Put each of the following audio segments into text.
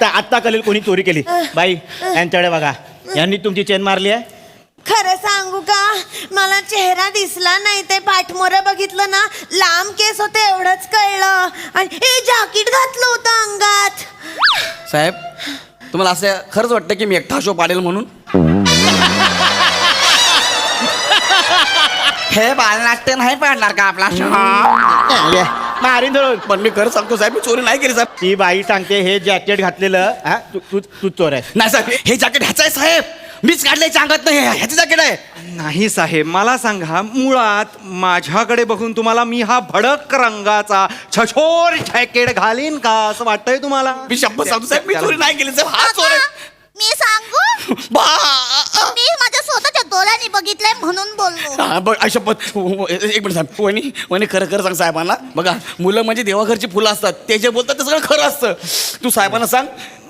आत्ता आत्ता कळेल कोणी चोरी केली. बाई यांच्याकडे बघा, यांनी तुमची चेन मारली आहे. खरं सांगू का, मला चेहरा दिसला नाही, ते पाठमोर बघितलं ना, लांब केस होते एवढंच कळलं. आणि हे जॅकेट घातलं होतं अंगात. साहेब तुम्हाला असं खरंच वाटतं की मी एकटा शो पाडेल म्हणून? हे बालनाट्य नाही पाडणार का आपला शो? मारीन धरून. पण मी खरं सांगतो साहेब, मी चोरी नाही केली साहेब. ती बाई सांगते हे जॅकेट घातलेलं हा तू चोर आहे. नाही साहेब, हे जॅकेट ह्याचं आहे साहेब. मीच काढलंय अंगात नाही, ह्याचं जॅकेट आहे. नाही साहेब, मला सांगा, मुळात माझ्याकडे बघून तुम्हाला मी हा भडक रंगाचा छछोर जॅकेट घालीन का असं वाटतंय तुम्हाला? मी शपथ सांगतो साहेब, मी चोरी नाही केली साहेब. हा चोर आहे. मी सांगू, बा मी माझ्या स्वतःच्या डोळ्यांनी बघितलंय म्हणून बोललो. हा बघ शपथ. एक मिनिट साहेब, वहिनी खरं खरं सांग साहेबांना. बघा, मुलं म्हणजे देवाघरची फुलं असतात, ते जे बोलतात ते सगळं खरं असतं. तू साहेबांना सांग,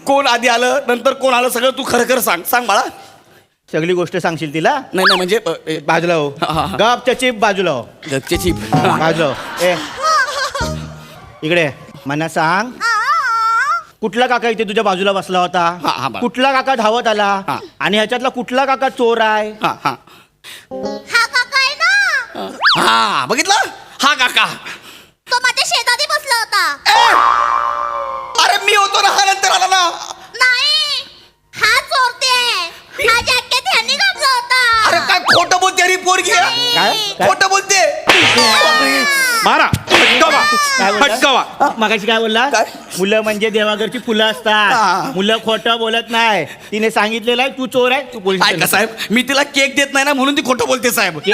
कोण आधी आलं नंतर कोण आलं सगळं तू खरं खरं सांग बाळा. सगळी गोष्ट सांगशील तिला? नाही म्हणजे बाजूला हो. हा. गपच्या चिप बाजूला हो. गपच्याची बाजूला हो. ए इकडे मला सांग, कुठला काका इथे तुझ्या बाजूला बसला हा, होता? बरं. कुठला काका धावत आला? हा. आणि ह्याच्यातला कुठला काका चोर आहे? हा हा हा काका आहे ना, हा बघितलं, हा काका. तो माझ्या शेजारी बसला होता. अरे मी होतो ना, हा नंतर आला ना. नाही, हा चोरते. हा जॅकेट ह्यांनी घातला होता. अरे काय खोटं बोलते रे पोरगी? काय? खोटं बोलते. मारा, फटकावा. मगाशी काय बोलला? काय? मुलं म्हणजे देवाघरची फुलं हा. असतात. मुलं खोटं बोलत नाही. तिने सांगितलेलं आहे तू चोर आहे, तू पोलीस ऐका साहेब, मी तिला केक देत नाही ना म्हणून ती खोटं बोलते साहेब. मी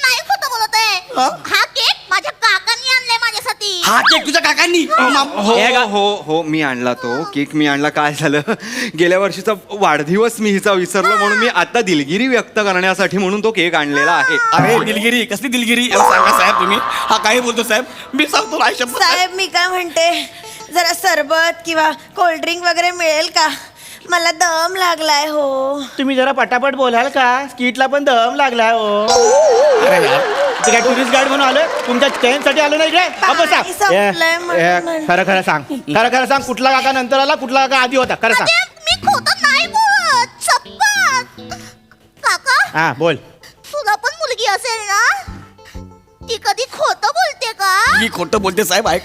नाही खोटं बोलत आहे. हा? हा केक माझ्या काकांनी आणलाय माझ्यासाठी. हा केक तुझ्या काकांनी? हो हो, मी आणला तो केक. मी आणला. काय झालं, गेल्या वर्षीचा वाढदिवस मी हिचा विसरलो म्हणून मी आता दिलगिरी व्यक्त करण्यासाठी म्हणून तो केक आणलेला आहे. अरे दिलगिरी कसली दिलगिरी सांगा साहेब तुम्ही. हा काही बोलतो साहेब, मी सांगतो ना शपथ. साहेब मी काय म्हणते, जरा सरबत किंवा कोल्ड्रिंक वगैरे मिळेल का? मला दम लागलाय हो. तुम्ही जरा पटापट बोलाल का? स्कीटला पण दम लागलाय हो. ते काय टुरिस्ट गाईड म्हणून आलोय? तुमच्या चेनसाठी आलो नाही इकडे? पाणी संपलंय म्हणून. खरं खरं सांग, खरं खरं सांग, कुठला काका नंतर आला, कुठला काका आधी होता? खरं सांग. मी खोटं नाही बोलत, शपथ. काका, हा बोल. तुला पण मुलगी असेल ना? ती कधी खोटं बोलते का? मी खोटं बोलते साहेब. ऐक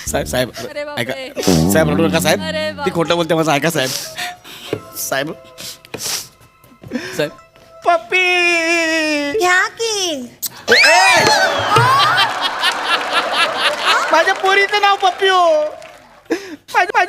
साहेब अरे बापरे. ऐका साहेब, रडू नका साहेब. अरे ती खोटं बोलते माझं, ऐका साहेब. साहेब पप्पी घ्या की. माझ्या पोरीचं नाव पप्पी हो. माझ्या